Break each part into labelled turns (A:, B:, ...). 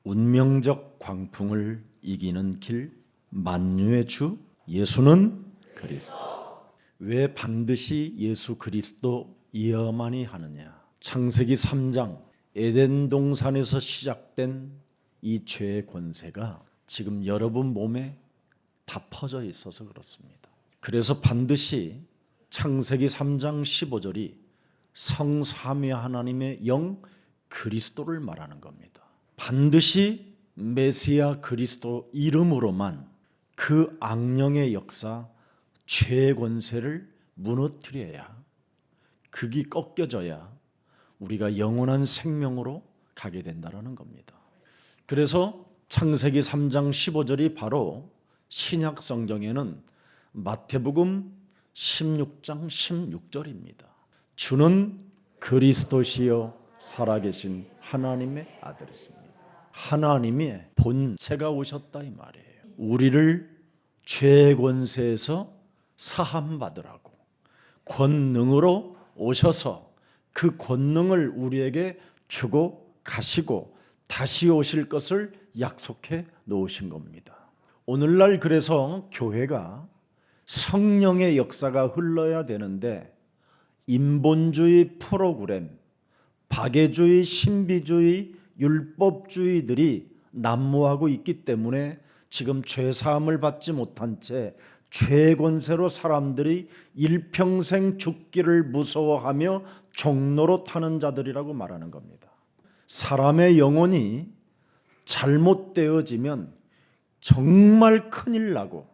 A: 운명적 광풍을 이기는 길, 만유의 주 예수는 그리스도. 왜 반드시 예수 그리스도이어야만이 하느냐? 창세기 3장 에덴 동산에서 시작된 이 죄의 권세가 지금 여러분 몸에 다 퍼져 있어서 그렇습니다. 그래서 반드시 창세기 3장 15절이 성삼위 하나님의 영 그리스도를 말하는 겁니다. 반드시 메시아 그리스도 이름으로만 그 악령의 역사, 죄의 권세를 무너뜨려야, 극이 꺾여져야 우리가 영원한 생명으로 가게 된다는 겁니다. 그래서 창세기 3장 15절이 바로 신약 성경에는 마태복음 16장 16절입니다. 주는 그리스도시요 살아계신 하나님의 아들이십니다. 하나님의 본체가 오셨다 이 말이에요. 우리를 죄의 권세에서 사함받으라고 권능으로 오셔서 그 권능을 우리에게 주고 가시고 다시 오실 것을 약속해 놓으신 겁니다. 오늘날 그래서 교회가 성령의 역사가 흘러야 되는데 인본주의 프로그램, 박애주의, 신비주의, 율법주의들이 난무하고 있기 때문에 지금 죄사함을 받지 못한 채 죄의 권세로 사람들이 일평생 죽기를 무서워하며 종로로 타는 자들이라고 말하는 겁니다. 사람의 영혼이 잘못되어지면 정말 큰일 나고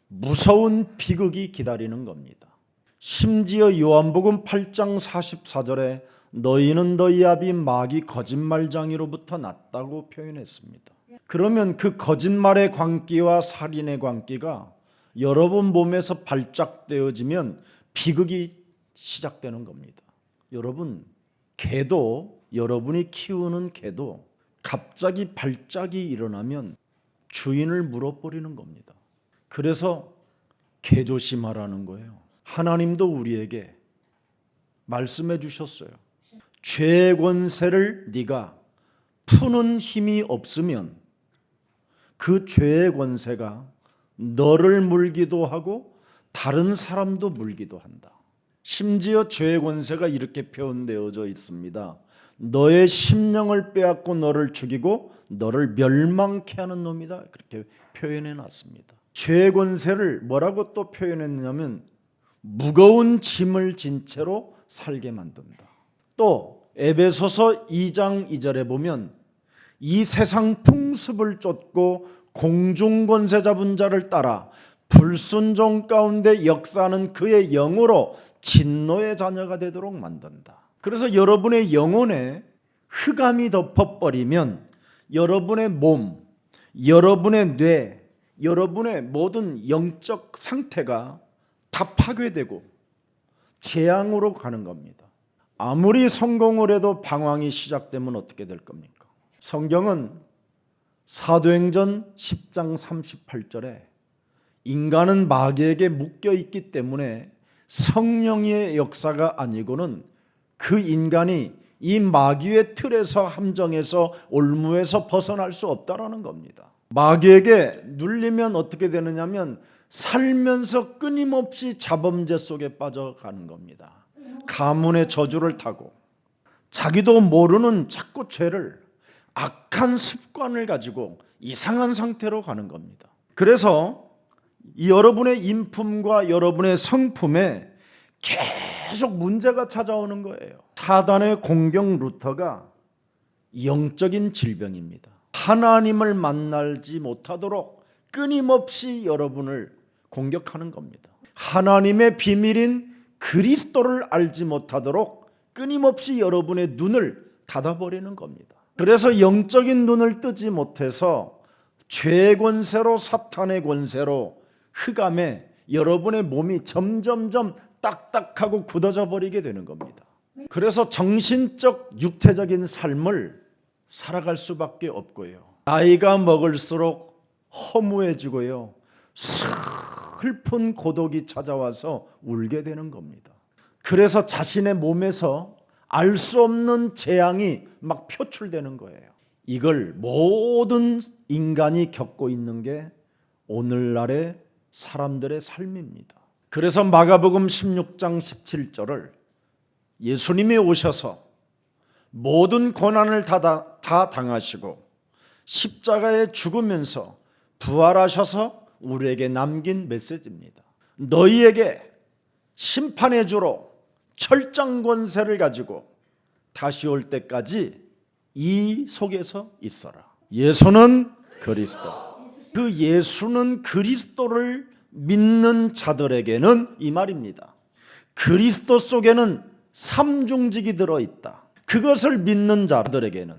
A: 무서운 비극이 기다리는 겁니다. 심지어 요한복음 8장 44절에 너희는 너희 아비 마귀 거짓말장이로부터 났다고 표현했습니다. 그러면 그 거짓말의 광기와 살인의 광기가 여러분 몸에서 발작되어지면 비극이 시작되는 겁니다. 여러분, 개도, 여러분이 키우는 개도 갑자기 발작이 일어나면 주인을 물어버리는 겁니다. 그래서 개 조심하라는 거예요. 하나님도 우리에게 말씀해 주셨어요. 죄의 권세를 네가 푸는 힘이 없으면 그 죄의 권세가 너를 물기도 하고 다른 사람도 물기도 한다. 심지어 죄의 권세가 이렇게 표현되어져 있습니다. 너의 심령을 빼앗고 너를 죽이고 너를 멸망케 하는 놈이다. 그렇게 표현해 놨습니다. 죄의 권세를 뭐라고 또 표현했냐면 무거운 짐을 진 채로 살게 만든다. 또 에베소서 2장 2절에 보면 이 세상 풍습을 쫓고 공중 권세 잡은 자를 따라 불순종 가운데 역사하는 그의 영으로 진노의 자녀가 되도록 만든다. 그래서 여러분의 영혼에 흑암이 덮어버리면 여러분의 몸, 여러분의 뇌, 여러분의 모든 영적 상태가 다 파괴되고 재앙으로 가는 겁니다. 아무리 성공을 해도 방황이 시작되면 어떻게 될 겁니까? 성경은 사도행전 10장 38절에 인간은 마귀에게 묶여 있기 때문에 성령의 역사가 아니고는 그 인간이 이 마귀의 틀에서 함정에서 올무에서 벗어날 수 없다라는 겁니다. 마귀에게 눌리면 어떻게 되느냐면 살면서 끊임없이 자범죄 속에 빠져가는 겁니다. 가문의 저주를 타고 자기도 모르는 자꾸 죄를, 악한 습관을 가지고 이상한 상태로 가는 겁니다. 그래서 여러분의 인품과 여러분의 성품에 계속 문제가 찾아오는 거예요. 사단의 공격 루터가 영적인 질병입니다. 하나님을 만나지 못하도록 끊임없이 여러분을 공격하는 겁니다. 하나님의 비밀인 그리스도를 알지 못하도록 끊임없이 여러분의 눈을 닫아버리는 겁니다. 그래서 영적인 눈을 뜨지 못해서 죄의 권세로, 사탄의 권세로 흑암에 여러분의 몸이 점점점 딱딱하고 굳어져 버리게 되는 겁니다. 그래서 정신적, 육체적인 삶을 살아갈 수밖에 없고요. 나이가 먹을수록 허무해지고요. 슬픈 고독이 찾아와서 울게 되는 겁니다. 그래서 자신의 몸에서 알 수 없는 재앙이 막 표출되는 거예요. 이걸 모든 인간이 겪고 있는 게 오늘날의 사람들의 삶입니다. 그래서 마가복음 16장 17절을 예수님이 오셔서 모든 고난을 다 당하시고 십자가에 죽으면서 부활하셔서 우리에게 남긴 메시지입니다. 너희에게 심판의 주로 철장 권세를 가지고 다시 올 때까지 이 속에서 있어라. 예수는 그리스도. 그 예수는 그리스도를 믿는 자들에게는 이 말입니다. 그리스도 속에는 삼중직이 들어있다. 그것을 믿는 자들에게는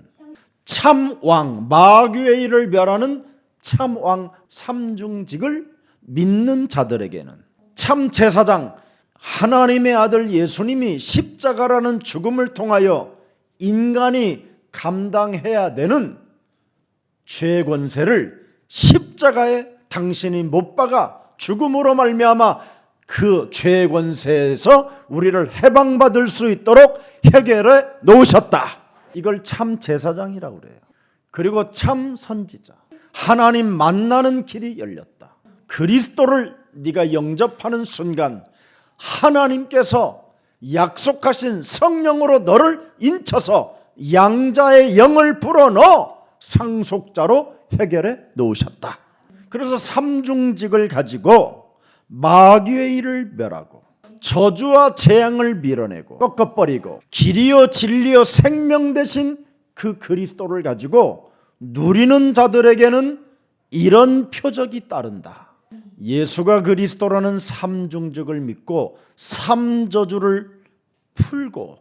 A: 참왕, 마귀의 일을 멸하는 참왕 삼중직을 믿는 자들에게는 참제사장, 하나님의 아들 예수님이 십자가라는 죽음을 통하여 인간이 감당해야 되는 죄 권세를 십자가에 당신이 못 박아 죽음으로 말미암아 그 죄 권세에서 우리를 해방받을 수 있도록 해결해 놓으셨다. 이걸 참 제사장이라고 그래요. 그리고 참 선지자, 하나님 만나는 길이 열렸다. 그리스도를 네가 영접하는 순간 하나님께서 약속하신 성령으로 너를 인쳐서 양자의 영을 불어넣어 상속자로 해결해 놓으셨다. 그래서 삼중직을 가지고 마귀의 일을 멸하고 저주와 재앙을 밀어내고 꺾어버리고 길이요 진리요 생명 되신 그 그리스도를 가지고 누리는 자들에게는 이런 표적이 따른다. 예수가 그리스도라는 삼중직을 믿고 삼저주를 풀고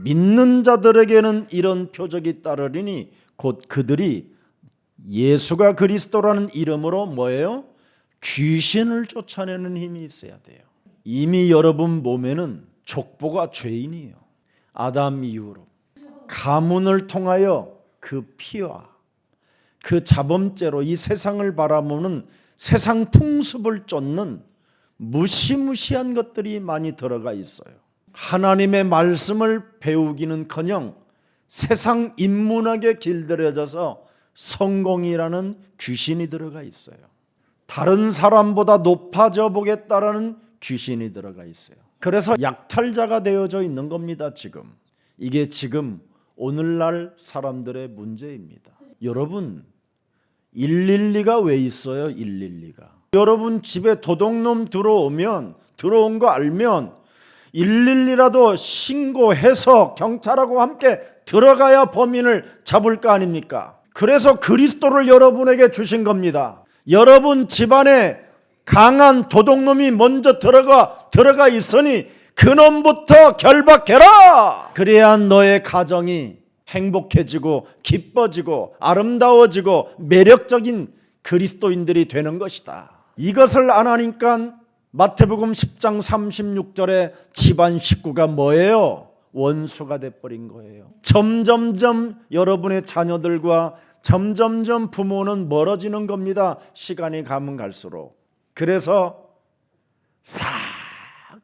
A: 믿는 자들에게는 이런 표적이 따르리니 곧 그들이 예수가 그리스도라는 이름으로 뭐예요? 귀신을 쫓아내는 힘이 있어야 돼요. 이미 여러분 몸에는 족보가 죄인이에요. 아담 이후로 가문을 통하여 그 피와 그 자범죄로 이 세상을 바라보는 세상 풍습을 쫓는 무시무시한 것들이 많이 들어가 있어요. 하나님의 말씀을 배우기는커녕 세상 인문학에 길들여져서 성공이라는 귀신이 들어가 있어요. 다른 사람보다 높아져 보겠다라는 귀신이 들어가 있어요. 그래서 약탈자가 되어져 있는 겁니다. 지금 이게 지금 오늘날 사람들의 문제입니다. 여러분 112가 왜 있어요? 112가 여러분 집에 도둑놈 들어온 거 알면 112라도 신고해서 경찰하고 함께 들어가야 범인을 잡을 거 아닙니까? 그래서 그리스도를 여러분에게 주신 겁니다. 여러분 집안에 강한 도둑놈이 먼저 들어가 있으니 그놈부터 결박해라. 그래야 너의 가정이 행복해지고 기뻐지고 아름다워지고 매력적인 그리스도인들이 되는 것이다. 이것을 안 하니까 마태복음 10장 36절에 집안 식구가 뭐예요? 원수가 돼버린 거예요. 점점점 여러분의 자녀들과 점점점 부모는 멀어지는 겁니다. 시간이 가면 갈수록. 그래서 싹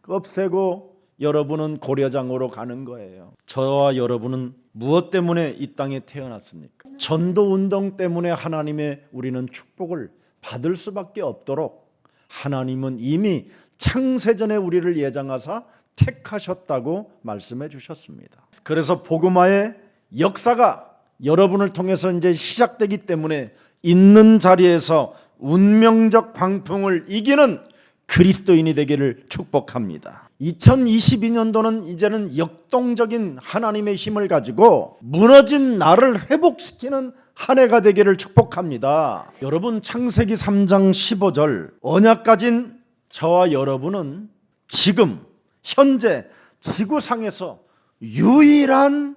A: 없애고 여러분은 고려장으로 가는 거예요. 저와 여러분은 무엇 때문에 이 땅에 태어났습니까? 전도운동 때문에 하나님의 우리는 축복을 받을 수밖에 없도록 하나님은 이미 창세전에 우리를 예정하사 택하셨다고 말씀해 주셨습니다. 그래서 복음화의 역사가 여러분을 통해서 이제 시작되기 때문에 있는 자리에서 운명적 광풍을 이기는 그리스도인이 되기를 축복합니다. 2022년도는 이제는 역동적인 하나님의 힘을 가지고 무너진 나를 회복시키는 한 해가 되기를 축복합니다. 여러분 창세기 3장 15절 언약 가진 저와 여러분은 지금 현재 지구상에서 유일한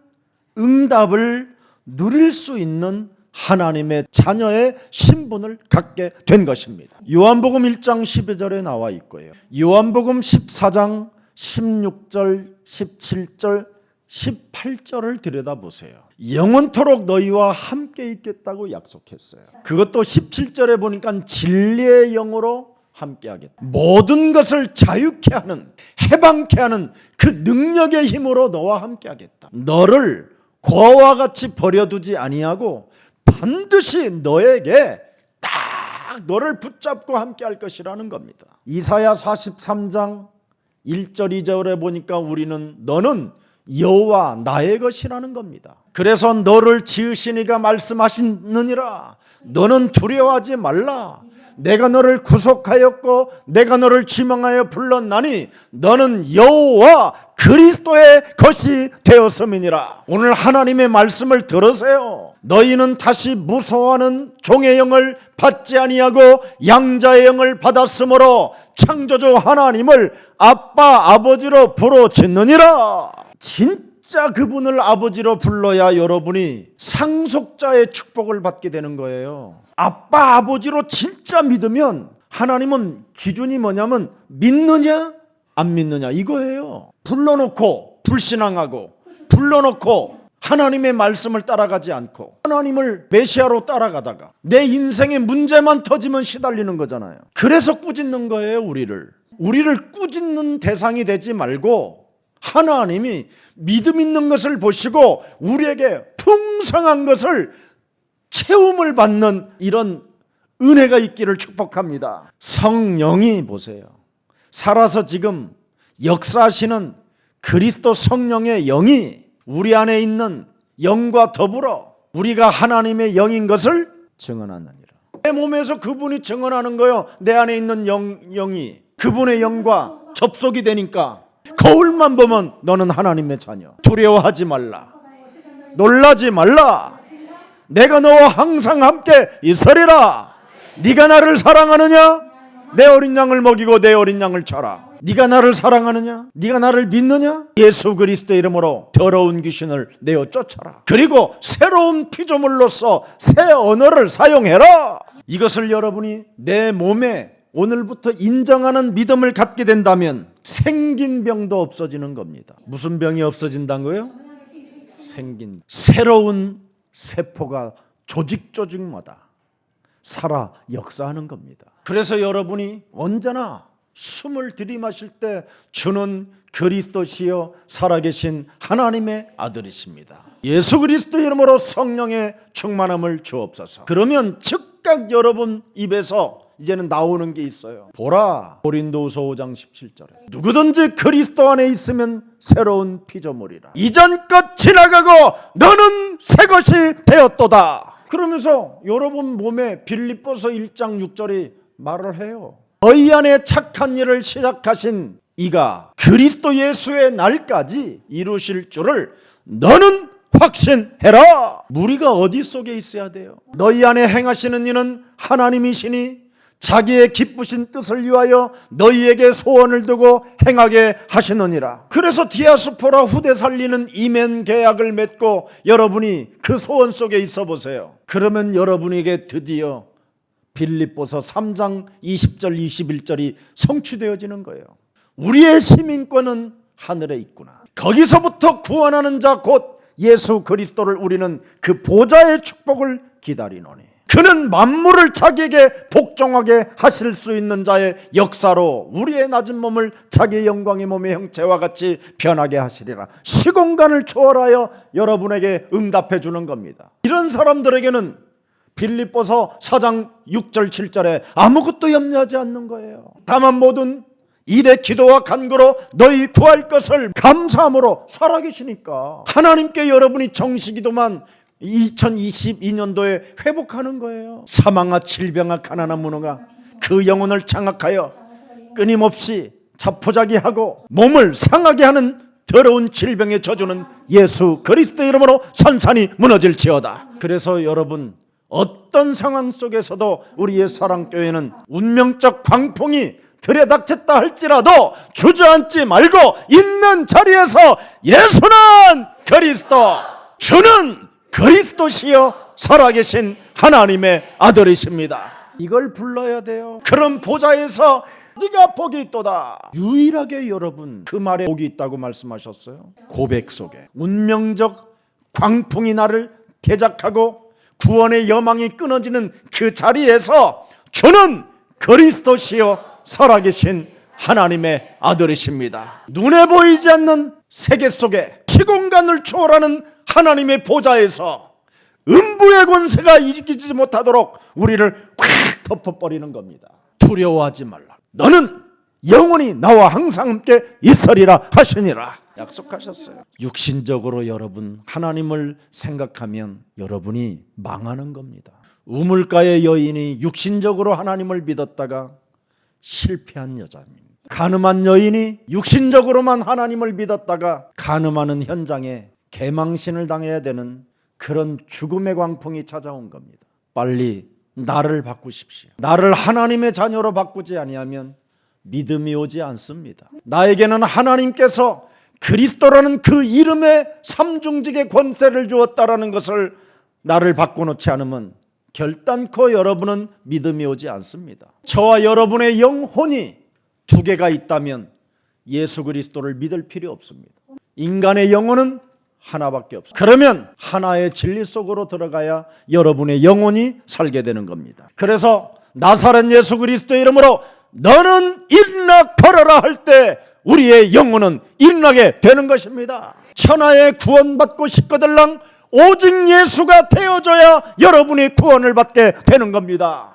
A: 응답을 누릴 수 있는 하나님의 자녀의 신분을 갖게 된 것입니다. 요한복음 1장 12절에 나와 있고요. 요한복음 14장 16절, 17절, 18절을 들여다보세요. 영원토록 너희와 함께 있겠다고 약속했어요. 그것도 17절에 보니까 진리의 영으로 함께하겠다. 모든 것을 자유케 하는, 해방케 하는 그 능력의 힘으로 너와 함께하겠다. 너를 고와 같이 버려두지 아니하고 반드시 너에게 딱 너를 붙잡고 함께 할 것이라는 겁니다. 이사야 43장 1절 2절에 보니까 우리는 너는 여호와 나의 것이라는 겁니다. 그래서 너를 지으시니가 말씀하시느니라. 너는 두려워하지 말라. 내가 너를 구속하였고 내가 너를 지명하여 불렀나니 너는 여호와 그리스도의 것이 되었음이니라. 오늘 하나님의 말씀을 들으세요. 너희는 다시 무서워하는 종의 영을 받지 아니하고 양자의 영을 받았으므로 창조주 하나님을 아빠 아버지로 부르짖느니라. 진짜 그분을 아버지로 불러야 여러분이 상속자의 축복을 받게 되는 거예요. 아빠 아버지로 진짜 믿으면 하나님은 기준이 뭐냐면 믿느냐 안 믿느냐 이거예요. 불러놓고 불신앙하고 불러놓고 하나님의 말씀을 따라가지 않고 하나님을 메시아로 따라가다가 내 인생에 문제만 터지면 시달리는 거잖아요. 그래서 꾸짖는 거예요. 우리를 꾸짖는 대상이 되지 말고 하나님이 믿음 있는 것을 보시고 우리에게 풍성한 것을 체험을 받는 이런 은혜가 있기를 축복합니다. 성령이 보세요. 살아서 지금 역사하시는 그리스도 성령의 영이 우리 안에 있는 영과 더불어 우리가 하나님의 영인 것을 증언하느니라. 내 몸에서 그분이 증언하는 거예요. 내 안에 있는 영이 그분의 영과 접속이 되니까 거울만 보면 너는 하나님의 자녀. 두려워하지 말라. 놀라지 말라. 내가 너와 항상 함께 있으리라. 네가 나를 사랑하느냐? 내 어린 양을 먹이고 내 어린 양을 쳐라. 네가 나를 사랑하느냐? 네가 나를 믿느냐? 예수 그리스도의 이름으로 더러운 귀신을 내어 쫓아라. 그리고 새로운 피조물로서 새 언어를 사용해라. 이것을 여러분이 내 몸에 오늘부터 인정하는 믿음을 갖게 된다면 생긴 병도 없어지는 겁니다. 무슨 병이 없어진다는 거예요? 생긴 새로운 세포가 조직마다 살아 역사하는 겁니다. 그래서 여러분이 언제나 숨을 들이마실 때 주는 그리스도시여 살아계신 하나님의 아들이십니다. 예수 그리스도 이름으로 성령의 충만함을 주옵소서. 그러면 즉각 여러분 입에서 이제는 나오는 게 있어요. 보라, 고린도후서 5장 17절에 누구든지 그리스도 안에 있으면 새로운 피조물이라. 이전 것 지나가고 너는 새 것이 되었도다. 그러면서 여러분 몸에 빌립보서 1장 6절이 말을 해요. 너희 안에 착한 일을 시작하신 이가 그리스도 예수의 날까지 이루실 줄을 너는 확신해라. 무리가 어디 속에 있어야 돼요? 너희 안에 행하시는 이는 하나님이시니 자기의 기쁘신 뜻을 위하여 너희에게 소원을 두고 행하게 하시느니라. 그래서 디아스포라 후대 살리는 이멘 계약을 맺고 여러분이 그 소원 속에 있어 보세요. 그러면 여러분에게 드디어 빌립보서 3장 20절 21절이 성취되어지는 거예요. 우리의 시민권은 하늘에 있구나. 거기서부터 구원하는 자 곧 예수 그리스도를 우리는 그 보좌의 축복을 기다리노니 그는 만물을 자기에게 복종하게 하실 수 있는 자의 역사로 우리의 낮은 몸을 자기의 영광의 몸의 형체와 같이 변하게 하시리라. 시공간을 초월하여 여러분에게 응답해 주는 겁니다. 이런 사람들에게는 빌립보서 4장 6절 7절에 아무것도 염려하지 않는 거예요. 다만 모든 일의 기도와 간구로 너희 구할 것을 감사함으로 살아계시니까 하나님께 여러분이 정식기도만 2022년도에 회복하는 거예요. 사망아 질병아 가난아 무능아 그 영혼을 장악하여 끊임없이 자포자기하고 몸을 상하게 하는 더러운 질병의 저주는 예수 그리스도 이름으로 산산이 무너질지어다. 그래서 여러분 어떤 상황 속에서도 우리의 사랑교회는 운명적 광풍이 들여닥쳤다 할지라도 주저앉지 말고 있는 자리에서 예수는 그리스도 주는 그리스도시여 살아계신 하나님의 아들이십니다. 이걸 불러야 돼요. 그런 보좌에서 네가 복이 있도다. 유일하게 여러분 그 말에 복이 있다고 말씀하셨어요. 고백 속에 운명적 광풍이 나를 대적하고 구원의 여망이 끊어지는 그 자리에서 주는 그리스도시여 살아계신 하나님의 아들이십니다. 눈에 보이지 않는 세계 속에 시공간을 초월하는 하나님의 보좌에서 음부의 권세가 이기지 못하도록 우리를 콱 덮어버리는 겁니다. 두려워하지 말라. 너는 영원히 나와 항상 함께 있으리라 하시니라 약속하셨어요. 육신적으로 여러분 하나님을 생각하면 여러분이 망하는 겁니다. 우물가의 여인이 육신적으로 하나님을 믿었다가 실패한 여자입니다. 간음한 여인이 육신적으로만 하나님을 믿었다가 간음하는 현장에 개망신을 당해야 되는 그런 죽음의 광풍이 찾아온 겁니다. 빨리 나를 바꾸십시오. 나를 하나님의 자녀로 바꾸지 아니하면 믿음이 오지 않습니다. 나에게는 하나님께서 그리스도라는 그 이름의 삼중직의 권세를 주었다라는 것을 나를 바꿔놓지 않으면 결단코 여러분은 믿음이 오지 않습니다. 저와 여러분의 영혼이 두 개가 있다면 예수 그리스도를 믿을 필요 없습니다. 인간의 영혼은 하나밖에 없습니다. 그러면 하나의 진리 속으로 들어가야 여러분의 영혼이 살게 되는 겁니다. 그래서 나사렛 예수 그리스도의 이름으로 너는 일어나 걸어라 할 때 우리의 영혼은 일어나게 되는 것입니다. 천하의 구원받고 싶거들랑 오직 예수가 되어줘야 여러분이 구원을 받게 되는 겁니다.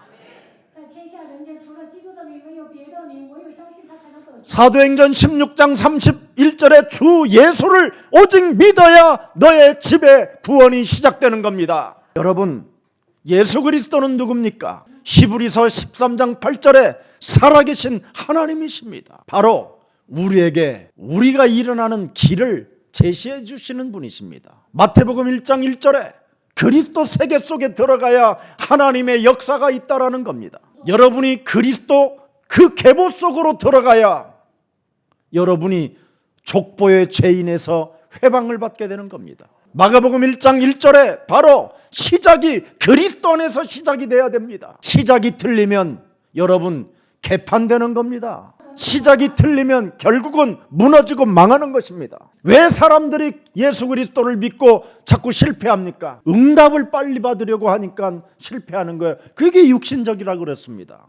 A: 사도행전 16장 31절에 주 예수를 오직 믿어야 너의 집에 구원이 시작되는 겁니다. 여러분, 예수 그리스도는 누굽니까? 히브리서 13장 8절에 살아계신 하나님이십니다. 바로 우리에게 우리가 일어나는 길을 제시해 주시는 분이십니다. 마태복음 1장 1절에 그리스도 세계 속에 들어가야 하나님의 역사가 있다라는 겁니다. 여러분이 그리스도 그 계보 속으로 들어가야 여러분이 족보의 죄인에서 회방을 받게 되는 겁니다. 마가복음 1장 1절에 바로 시작이 그리스도 안에서 시작이 돼야 됩니다. 시작이 틀리면 여러분 개판되는 겁니다. 시작이 틀리면 결국은 무너지고 망하는 것입니다. 왜 사람들이 예수 그리스도를 믿고 자꾸 실패합니까? 응답을 빨리 받으려고 하니까 실패하는 거예요. 그게 육신적이라고 그랬습니다.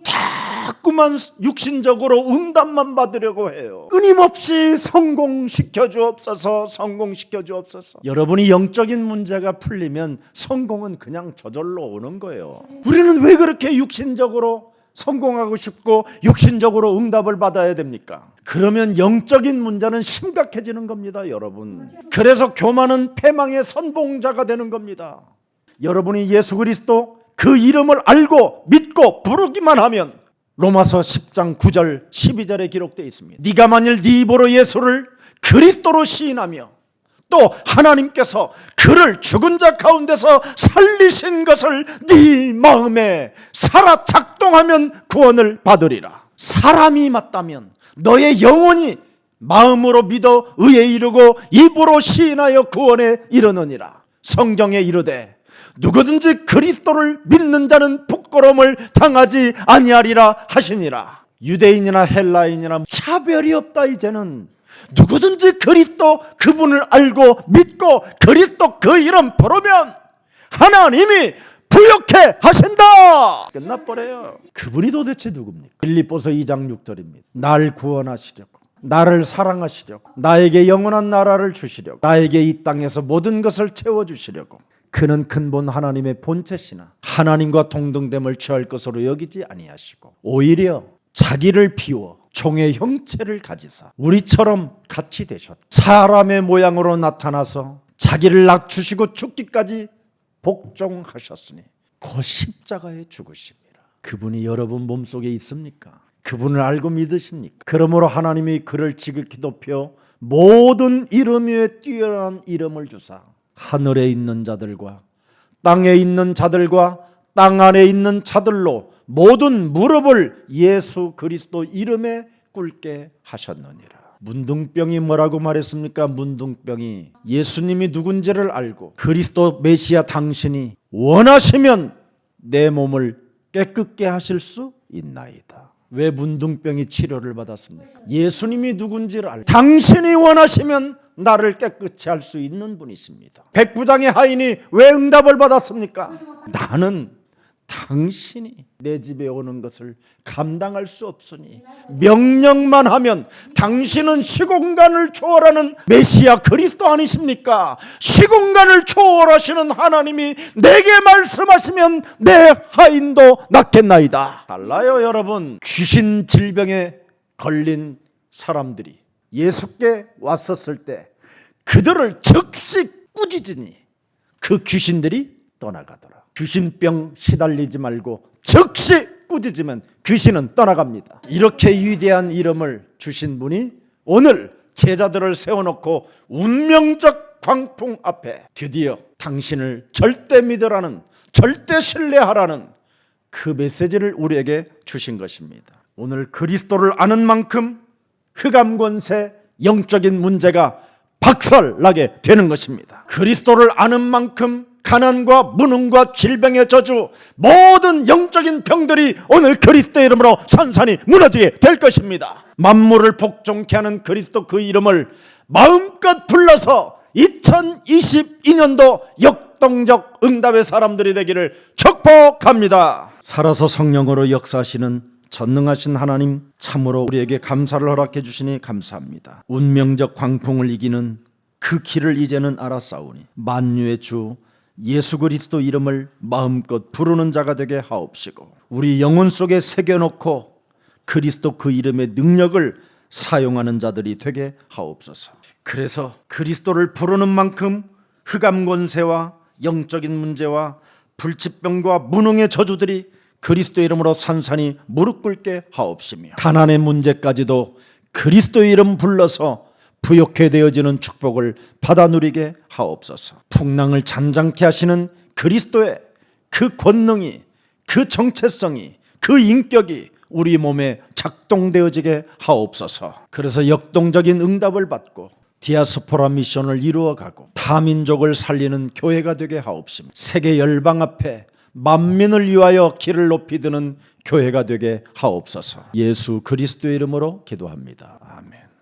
A: 자꾸만 육신적으로 응답만 받으려고 해요. 끊임없이 성공시켜 주옵소서, 성공시켜 주옵소서. 여러분이 영적인 문제가 풀리면 성공은 그냥 저절로 오는 거예요. 우리는 왜 그렇게 육신적으로 성공하고 싶고 육신적으로 응답을 받아야 됩니까? 그러면 영적인 문제는 심각해지는 겁니다, 여러분. 그래서 교만은 패망의 선봉자가 되는 겁니다. 여러분이 예수 그리스도 그 이름을 알고 믿고 부르기만 하면 로마서 10장 9절 12절에 기록되어 있습니다. 네가 만일 네 입으로 예수를 그리스도로 시인하며 또 하나님께서 그를 죽은 자 가운데서 살리신 것을 네 마음에 살아 작동하면 구원을 받으리라. 사람이 맞다면 너의 영혼이 마음으로 믿어 의에 이르고 입으로 시인하여 구원에 이르느니라. 성경에 이르되 누구든지 그리스도를 믿는 자는 부끄러움을 당하지 아니하리라 하시니라. 유대인이나 헬라인이나 차별이 없다. 이제는 누구든지 그리스도 그분을 알고 믿고 그리스도 그 이름 부르면 하나님이 부욕해 하신다. 끝나버려요. 그분이 도대체 누굽니까? 빌립보서 2장 6절입니다. 날 구원하시려고, 나를 사랑하시려고, 나에게 영원한 나라를 주시려고, 나에게 이 땅에서 모든 것을 채워주시려고 그는 근본 하나님의 본체시나 하나님과 동등됨을 취할 것으로 여기지 아니하시고 오히려 자기를 비워 종의 형체를 가지사 우리처럼 같이 되셨다. 사람의 모양으로 나타나서 자기를 낮추시고 죽기까지 복종하셨으니 그 십자가에 죽으십니다. 그분이 여러분 몸속에 있습니까? 그분을 알고 믿으십니까? 그러므로 하나님이 그를 지극히 높여 모든 이름 위에 뛰어난 이름을 주사 하늘에 있는 자들과 땅에 있는 자들과 땅 안에 있는 자들로 모든 무릎을 예수 그리스도 이름에 꿇게 하셨느니라. 문둥병이 뭐라고 말했습니까? 문둥병이 예수님이 누군지를 알고 그리스도 메시아 당신이 원하시면 내 몸을 깨끗게 하실 수 있나이다. 왜 문둥병이 치료를 받았습니까? 예수님이 누군지를 알고 당신이 원하시면 나를 깨끗이 할 수 있는 분이십니다. 백부장의 하인이 왜 응답을 받았습니까? 나는 당신이 내 집에 오는 것을 감당할 수 없으니 명령만 하면, 당신은 시공간을 초월하는 메시아 그리스도 아니십니까? 시공간을 초월하시는 하나님이 내게 말씀하시면 내 하인도 낫겠나이다. 달라요 여러분. 귀신 질병에 걸린 사람들이 예수께 왔었을 때 그들을 즉시 꾸짖으니 그 귀신들이 떠나가더라. 귀신병 시달리지 말고 즉시 꾸짖으면 귀신은 떠나갑니다. 이렇게 위대한 이름을 주신 분이 오늘 제자들을 세워놓고 운명적 광풍 앞에 드디어 당신을 절대 믿으라는, 절대 신뢰하라는 그 메시지를 우리에게 주신 것입니다. 오늘 그리스도를 아는 만큼 흑암 권세, 영적인 문제가 박살나게 되는 것입니다. 그리스도를 아는 만큼 가난과 무능과 질병의 저주, 모든 영적인 병들이 오늘 그리스도의 이름으로 산산이 무너지게 될 것입니다. 만물을 복종케 하는 그리스도 그 이름을 마음껏 불러서 2022년도 역동적 응답의 사람들이 되기를 축복합니다. 살아서 성령으로 역사하시는 전능하신 하나님, 참으로 우리에게 감사를 허락해 주시니 감사합니다. 운명적 광풍을 이기는 그 길을 이제는 알았사오니 만유의 주 예수 그리스도 이름을 마음껏 부르는 자가 되게 하옵시고, 우리 영혼 속에 새겨놓고 그리스도 그 이름의 능력을 사용하는 자들이 되게 하옵소서. 그래서 그리스도를 부르는 만큼 흑암 권세와 영적인 문제와 불치병과 무능의 저주들이 그리스도 이름으로 산산이 무릎 꿇게 하옵시며, 가난의 문제까지도 그리스도 이름 불러서 부욕해 되어지는 축복을 받아 누리게 하옵소서. 풍랑을 잔잔케 하시는 그리스도의 그 권능이, 그 정체성이, 그 인격이 우리 몸에 작동되어지게 하옵소서. 그래서 역동적인 응답을 받고 디아스포라 미션을 이루어가고 타민족을 살리는 교회가 되게 하옵시며, 세계 열방 앞에 만민을 위하여 길을 높이 드는 교회가 되게 하옵소서. 예수 그리스도의 이름으로 기도합니다. 아멘.